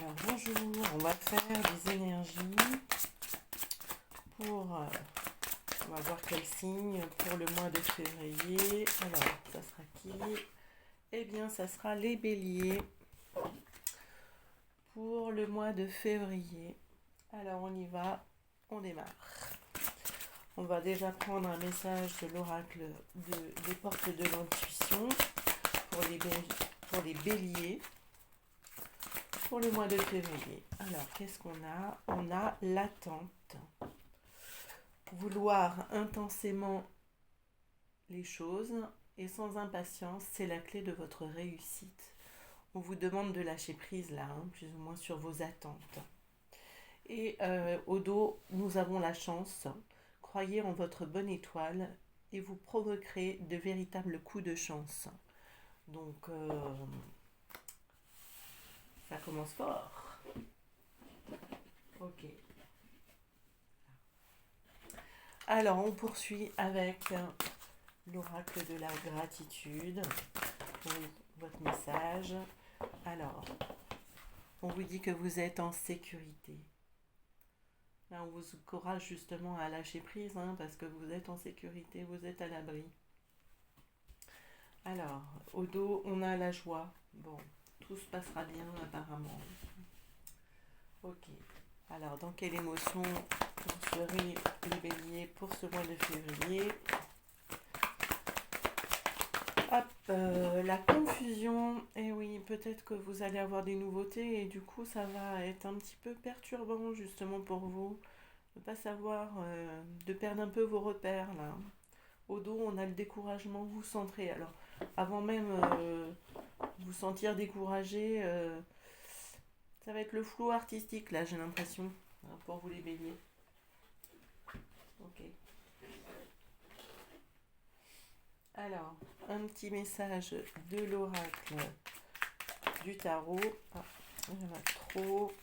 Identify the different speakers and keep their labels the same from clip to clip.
Speaker 1: Alors bonjour, on va faire des énergies pour, on va voir quel signe pour le mois de février. Alors, ça sera qui? Eh bien, ça sera les béliers pour le mois de février. Alors, on y va, on démarre. On va déjà prendre un message de l'oracle des portes de l'intuition pour les béliers. Pour le mois de février. Alors, qu'est-ce qu'on a? On a l'attente. Vouloir intensément les choses et sans impatience, c'est la clé de votre réussite. On vous demande de lâcher prise là, plus ou moins sur vos attentes. Et au dos, nous avons la chance. Croyez en votre bonne étoile et vous provoquerez de véritables coups de chance. Donc, ça commence fort. Ok. Alors, on poursuit avec l'oracle de la gratitude pour votre message. Alors, on vous dit que vous êtes en sécurité. Là, on vous encourage justement à lâcher prise, parce que vous êtes en sécurité, vous êtes à l'abri. Alors, au dos, on a la joie. Bon, tout se passera bien apparemment. Ok. Alors, dans quelle émotion vous serez les béliers pour ce mois de février? Hop, la confusion. Et oui, peut-être que vous allez avoir des nouveautés et du coup, ça va être un petit peu perturbant justement pour vous. De ne pas savoir, de perdre un peu vos repères là. Au dos, on a le découragement, vous centrer. Alors, avant même vous sentir découragé, ça va être le flou artistique là, j'ai l'impression, pour vous les béliers. Ok. Alors, un petit message de l'oracle du tarot. Ah, il y en a trop.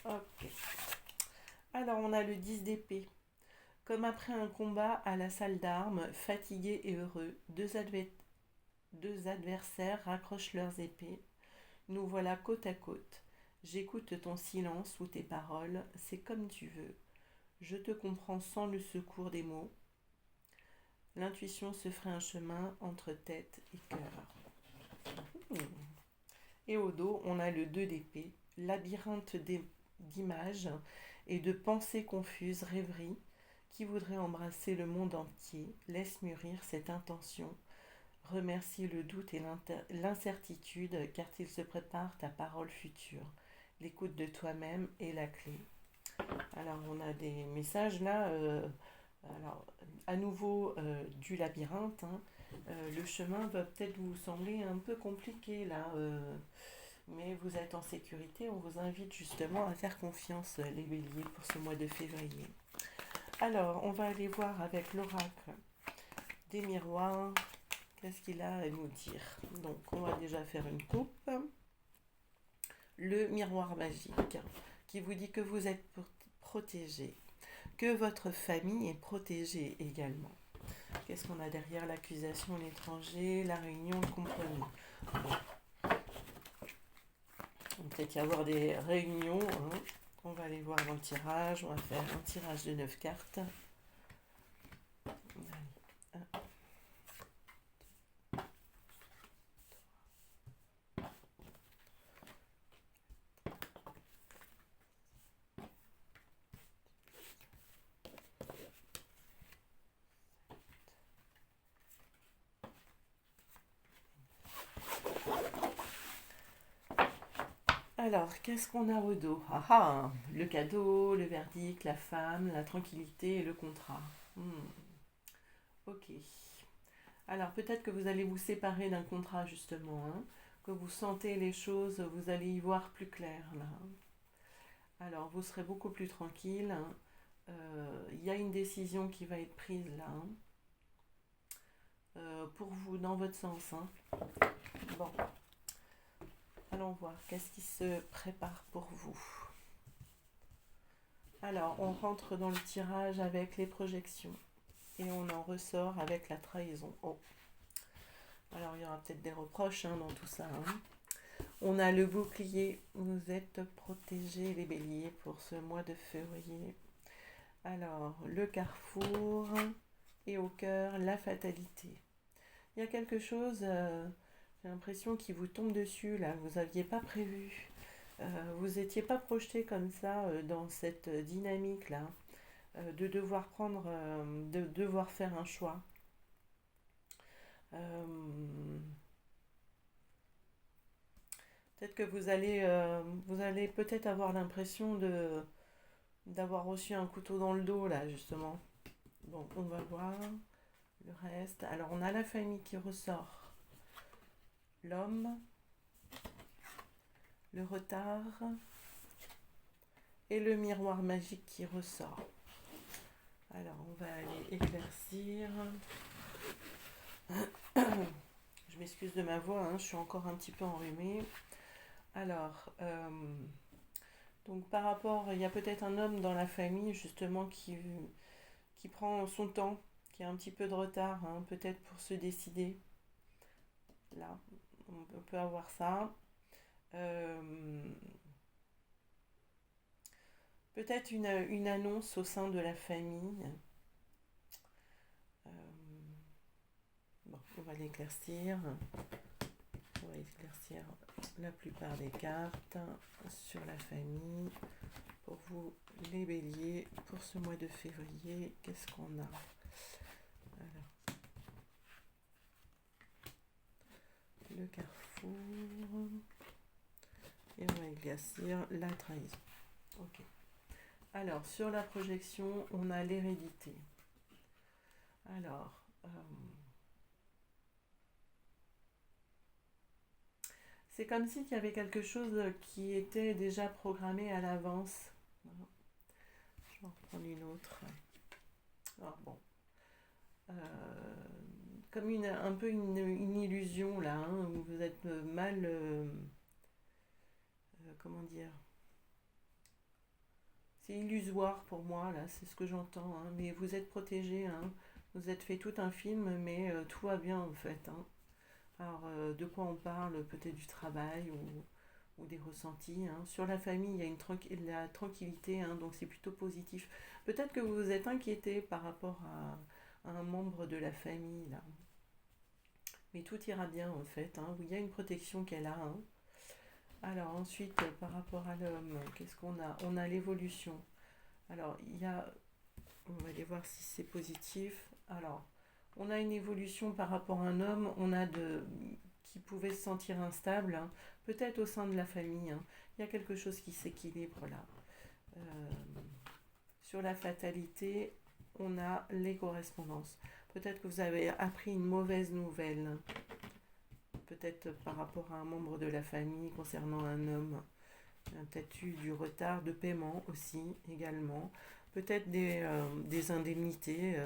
Speaker 1: Ok. Alors, on a le 10 d'épée. Comme après un combat à la salle d'armes, fatigués et heureux, deux adversaires raccrochent leurs épées. Nous voilà côte à côte. J'écoute ton silence ou tes paroles, c'est comme tu veux. Je te comprends sans le secours des mots. L'intuition se ferait un chemin entre tête et cœur. Et au dos, on a le 2 d'épée, labyrinthe d'images et de pensées confuses, rêveries, qui voudrait embrasser le monde entier. Laisse mûrir cette intention. Remercie le doute et l'incertitude, car il se prépare ta parole future. L'écoute de toi-même est la clé. Alors, on a des messages là. Alors, à nouveau, du labyrinthe. Le chemin va peut-être vous sembler un peu compliqué là. Mais vous êtes en sécurité. On vous invite justement à faire confiance, les béliers, pour ce mois de février. Alors, on va aller voir avec l'oracle des miroirs. Qu'est-ce qu'il a à nous dire? Donc, on va déjà faire une coupe. Le miroir magique qui vous dit que vous êtes protégé, que votre famille est protégée également. Qu'est-ce qu'on a derrière? L'accusation, l'étranger, la réunion, le compromis. Bon. Il va peut-être y avoir des réunions. On va aller voir dans le tirage. On va faire un tirage de 9 cartes. Alors, qu'est-ce qu'on a au dos? Ah ah, le cadeau, le verdict, la femme, la tranquillité et le contrat. Ok. Alors, peut-être que vous allez vous séparer d'un contrat, justement. Que vous sentez les choses, vous allez y voir plus clair, là. Alors, vous serez beaucoup plus tranquille. Il y a une décision qui va être prise, là. Pour vous, dans votre sens. Bon. Allons voir, qu'est-ce qui se prépare pour vous? Alors, on rentre dans le tirage avec les projections. Et on en ressort avec la trahison. Oh. Alors, il y aura peut-être des reproches dans tout ça. On a le bouclier, vous êtes protégés les béliers pour ce mois de février. Alors, le carrefour et au cœur, la fatalité. Il y a quelque chose, j'ai l'impression qui vous tombe dessus là, vous n'aviez pas prévu. Vous n'étiez pas projeté comme ça dans cette dynamique là, de devoir faire un choix. Peut-être que vous allez peut-être avoir l'impression d'avoir reçu un couteau dans le dos là justement. Bon, on va voir le reste. Alors on a la famille qui ressort, l'homme, le retard et le miroir magique qui ressort. Alors on va aller éclaircir. Je m'excuse de ma voix, hein, je suis encore un petit peu enrhumée. Alors, donc par rapport, il y a peut-être un homme dans la famille justement qui prend son temps, qui a un petit peu de retard, hein, peut-être pour se décider. Là, on peut avoir ça. Euh, Peut-être une annonce au sein de la famille. Euh, bon, on va l'éclaircir. On va éclaircir la plupart des cartes sur la famille. Pour vous, les béliers, pour ce mois de février, qu'est-ce qu'on a? Alors, le carrefour. Et on va éclaircir la trahison. Ok. Alors, sur la projection, on a l'hérédité. Alors, c'est comme s'il y avait quelque chose qui était déjà programmé à l'avance. Je vais en reprendre une autre. Alors, bon. Euh, Comme un peu une illusion là, hein, où vous êtes mal. Comment dire? C'est illusoire pour moi, là, c'est ce que j'entends, hein, mais vous êtes protégé, hein, vous êtes fait tout un film, mais tout va bien en fait, hein. Alors, de quoi on parle? Peut-être du travail ou des ressentis, hein. Sur la famille, il y a la tranquillité, hein, donc c'est plutôt positif. Peut-être que vous vous êtes inquiété par rapport à un membre de la famille, là. Mais tout ira bien en fait, hein. Il y a une protection qu'elle a, hein. Alors ensuite, par rapport à l'homme, qu'est-ce qu'on a? On a l'évolution. Alors, on va aller voir si c'est positif. Alors, on a une évolution par rapport à un homme, qui pouvait se sentir instable, hein, peut-être au sein de la famille, hein. Il y a quelque chose qui s'équilibre là. Euh, sur la fatalité, on a les correspondances. Peut-être que vous avez appris une mauvaise nouvelle, peut-être par rapport à un membre de la famille concernant un homme. Il y a peut-être eu du retard de paiement aussi, également. Peut-être des indemnités.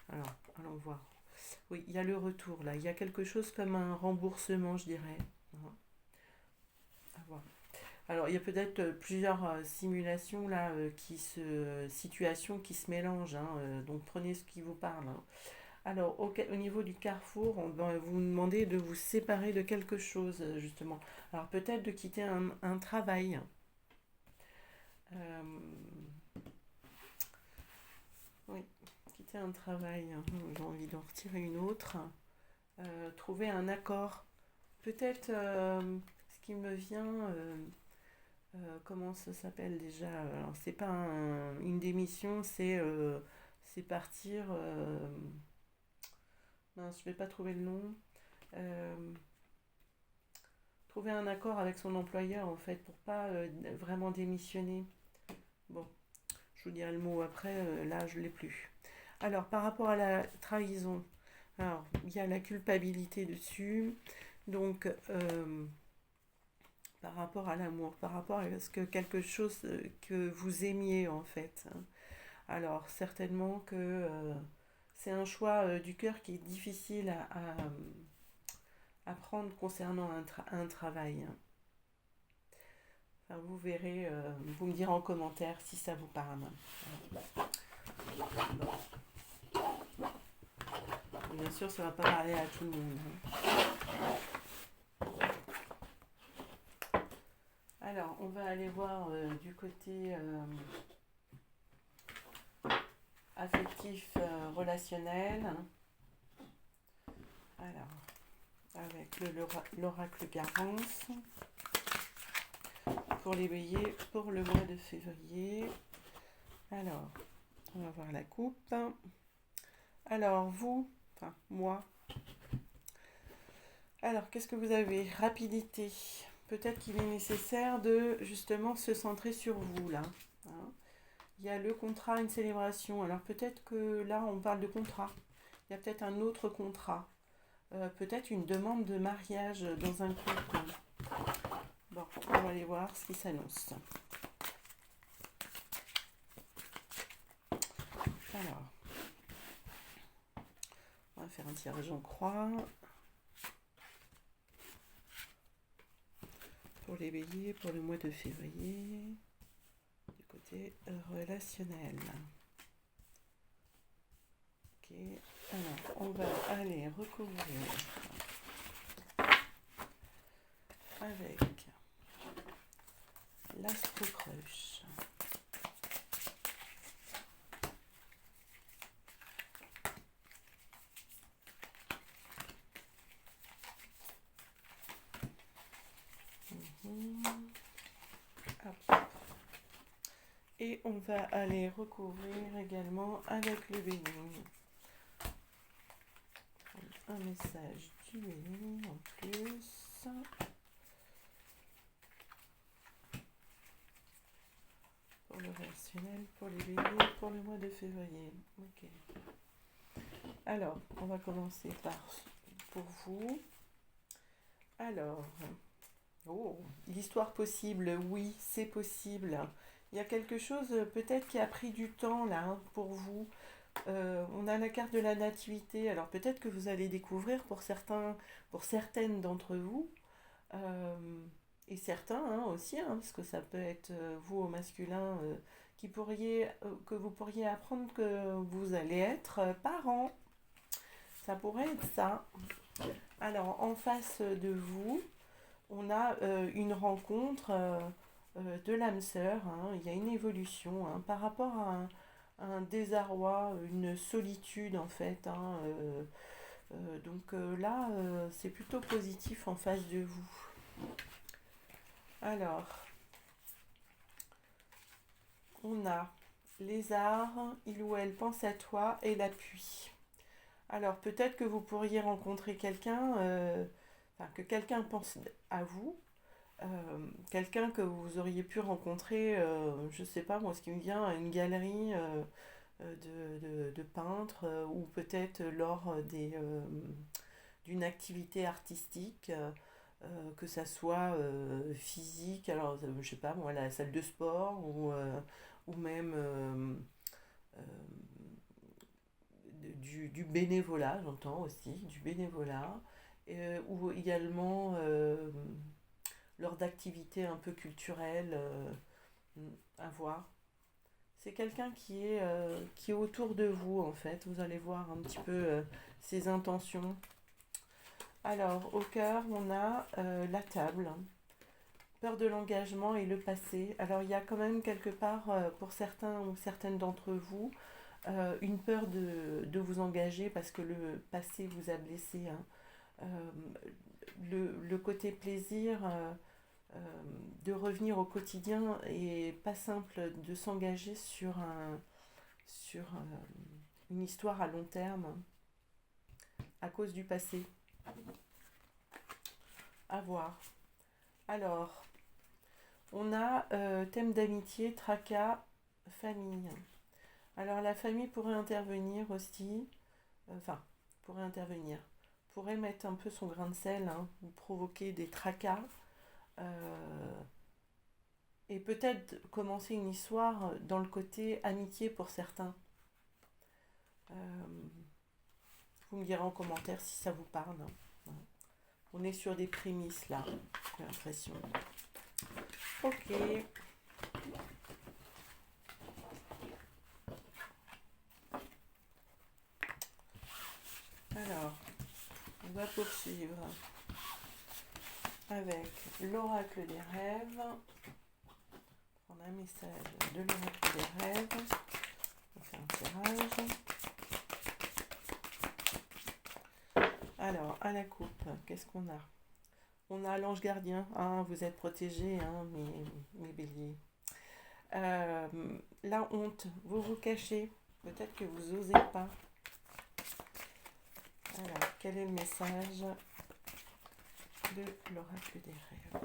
Speaker 1: Alors, allons voir. Oui, il y a le retour là. Il y a quelque chose comme un remboursement, je dirais. À voir. Alors, il y a peut-être plusieurs simulations là, situations qui se mélangent, hein, donc prenez ce qui vous parle, hein. Alors, au niveau du carrefour, on va vous demander de vous séparer de quelque chose, justement. Alors, peut-être de quitter un travail. Euh, oui, quitter un travail, hein. J'ai envie d'en retirer une autre. Trouver un accord. Peut-être ce qui me vient, comment ça s'appelle déjà? Alors, c'est pas une démission, c'est partir. Mince, je vais pas trouver le nom. Euh, Trouver un accord avec son employeur en fait pour pas vraiment démissionner. Bon, je vous dirai le mot après, là je l'ai plus. Alors par rapport à la trahison, alors il y a la culpabilité dessus, donc par rapport à l'amour, par rapport à ce que quelque chose que vous aimiez en fait, hein. Alors certainement que c'est un choix du cœur qui est difficile à prendre concernant un travail, hein. Enfin, vous verrez, vous me direz en commentaire si ça vous parle. Bien sûr, ça ne va pas parler à tout le monde, hein. Alors, on va aller voir du côté affectif relationnel. Alors, avec l'oracle Garance pour les béliers pour le mois de février. Alors, on va voir la coupe. Alors, vous, enfin, moi. Alors, qu'est-ce que vous avez? Rapidité. Peut-être qu'il est nécessaire de justement se centrer sur vous, là. Hein. Il y a le contrat, une célébration. Alors, peut-être que là, on parle de contrat. Il y a peut-être un autre contrat. Peut-être une demande de mariage dans un couple. Bon, on va aller voir ce qui s'annonce. Alors, on va faire un tirage en croix. Pour les béliers, pour le mois de février, du côté relationnel. Ok, alors on va aller recouvrir avec l'astro-crush. Et on va aller recouvrir également avec le bélier. Un message du bélier en plus. Pour le relationnel, pour les béliers, pour le mois de février. Ok. Alors, on va commencer pour vous. Alors, l'histoire possible, oui, c'est possible. Il y a quelque chose peut-être qui a pris du temps là hein, pour vous. On a la carte de la nativité. Alors peut-être que vous allez découvrir pour certaines d'entre vous, et certains hein, aussi, hein, parce que ça peut être vous au masculin, que vous pourriez apprendre que vous allez être parent. Ça pourrait être ça. Alors en face de vous, on a une rencontre de l'âme sœur. Hein. Il y a une évolution hein, par rapport à un désarroi, une solitude en fait. Hein, donc là, c'est plutôt positif en face de vous. Alors, on a lézard, il ou elle pense à toi et l'appui. Alors peut-être que vous pourriez rencontrer quelqu'un, que quelqu'un pense à vous. Quelqu'un que vous auriez pu rencontrer, je sais pas moi, ce qui me vient, à une galerie de peintres ou peut-être lors d'une activité artistique, que ça soit physique, alors je sais pas moi, la salle de sport ou même euh, du bénévolat, j'entends aussi, du bénévolat, ou également lors d'activités un peu culturelles à voir. C'est quelqu'un qui est autour de vous en fait. Vous allez voir un petit peu ses intentions. Alors au cœur, on a la table. Peur de l'engagement et le passé. Alors il y a quand même quelque part, pour certains ou certaines d'entre vous, une peur de vous engager parce que le passé vous a blessé. Hein. Le côté plaisir de revenir au quotidien et pas simple de s'engager sur une histoire à long terme à cause du passé. À voir. Alors, on a thème d'amitié, tracas, famille. Alors la famille pourrait intervenir aussi, pourrait intervenir, pourrait mettre un peu son grain de sel, hein, ou provoquer des tracas, et peut-être commencer une histoire dans le côté amitié pour certains. Vous me direz en commentaire si ça vous parle. Hein. On est sur des prémices là, j'ai l'impression. Ok. Alors, on va poursuivre. avec l'oracle des rêves. Prendre un message de l'oracle des rêves. On fait un tirage. Alors, à la coupe, qu'est-ce qu'on a? On a l'ange gardien. Ah, vous êtes protégés, hein, mes béliers. La honte, vous vous cachez. Peut-être que vous n'osez pas. Alors, quel est le message de l'oracle des rêves?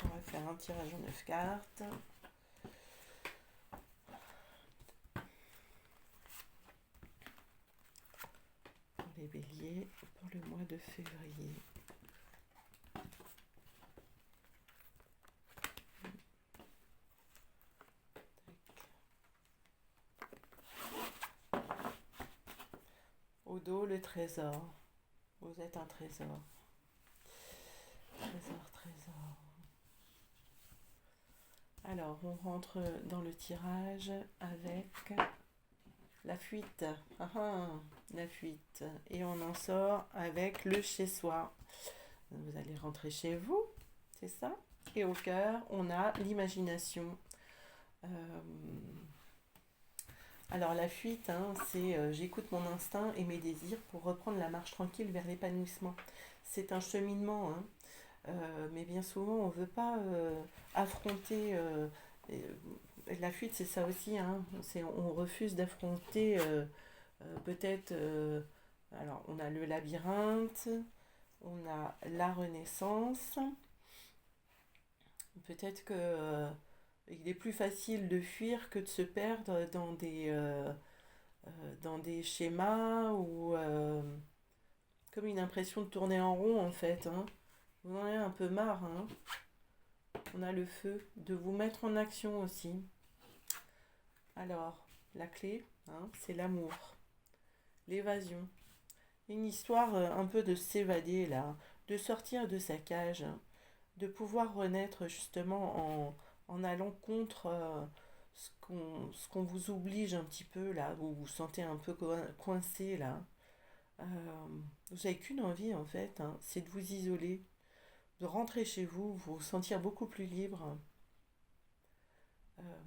Speaker 1: On va faire un tirage en 9 cartes. Pour les béliers, pour le mois de février. Au dos, le trésor. Vous êtes un trésor. Trésor. Alors, on rentre dans le tirage avec la fuite. La fuite. Et on en sort avec le chez-soi. Vous allez rentrer chez vous, c'est ça? Et au cœur, on a l'imagination. Alors la fuite, hein, c'est j'écoute mon instinct et mes désirs pour reprendre la marche tranquille vers l'épanouissement. C'est un cheminement, hein. Mais bien souvent on ne veut pas affronter. La fuite, c'est ça aussi, hein. On refuse d'affronter peut-être. Alors on a le labyrinthe, on a la renaissance. Peut-être que il est plus facile de fuir que de se perdre dans des schémas ou comme une impression de tourner en rond en fait, hein. Vous en avez un peu marre, hein. On a le feu, de vous mettre en action aussi. Alors, la clé, hein, c'est l'amour, l'évasion. Une histoire un peu de s'évader là, de sortir de sa cage, hein, de pouvoir renaître justement en allant contre ce qu'on vous oblige un petit peu là, vous vous sentez un peu coincé là. Euh, vous n'avez qu'une envie en fait, hein, c'est de vous isoler, de rentrer chez vous, vous sentir beaucoup plus libre. Euh,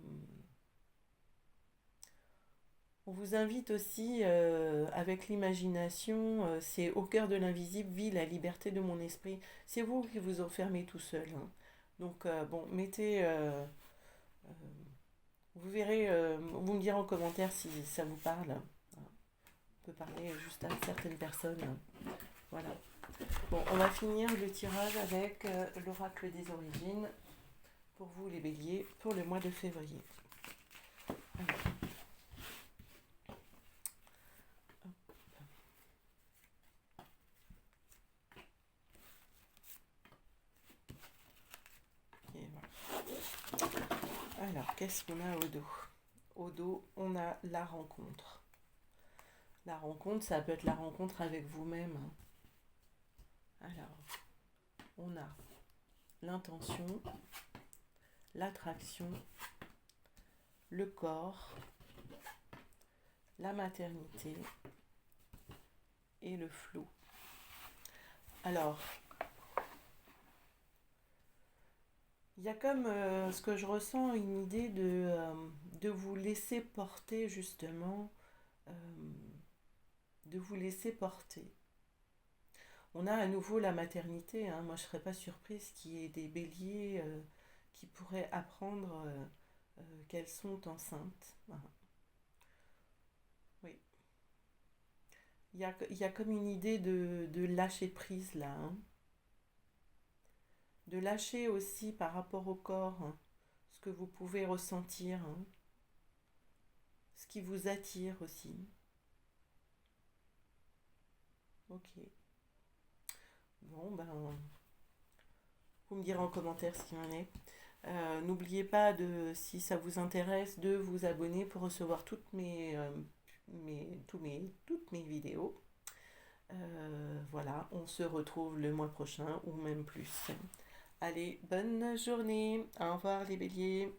Speaker 1: on vous invite aussi avec l'imagination, c'est au cœur de l'invisible vit la liberté de mon esprit. C'est vous qui vous enfermez tout seul, hein. Donc bon, mettez, vous verrez, vous me direz en commentaire si ça vous parle. On peut parler juste à certaines personnes. Voilà. Bon, on va finir le tirage avec l'oracle des origines pour vous les béliers pour le mois de février. Alors, et voilà. Alors, qu'est-ce qu'on a au dos? Au dos, on a la rencontre. La rencontre, ça peut être la rencontre avec vous-même. Alors, on a l'intention, l'attraction, le corps, la maternité et le flou. Alors, il y a comme ce que je ressens, une idée de vous laisser porter justement, euh, de vous laisser porter. On a à nouveau la maternité, hein. Moi je ne serais pas surprise qu'il y ait des béliers qui pourraient apprendre qu'elles sont enceintes. Voilà. Oui. Il y a comme une idée de lâcher prise là, hein. De lâcher aussi par rapport au corps, hein, ce que vous pouvez ressentir, hein, ce qui vous attire aussi. Ok. Bon, ben, vous me direz en commentaire ce qu'il en est. N'oubliez pas de, si ça vous intéresse, de vous abonner pour recevoir toutes mes vidéos. Voilà, on se retrouve le mois prochain ou même plus. Allez, bonne journée. Au revoir les béliers.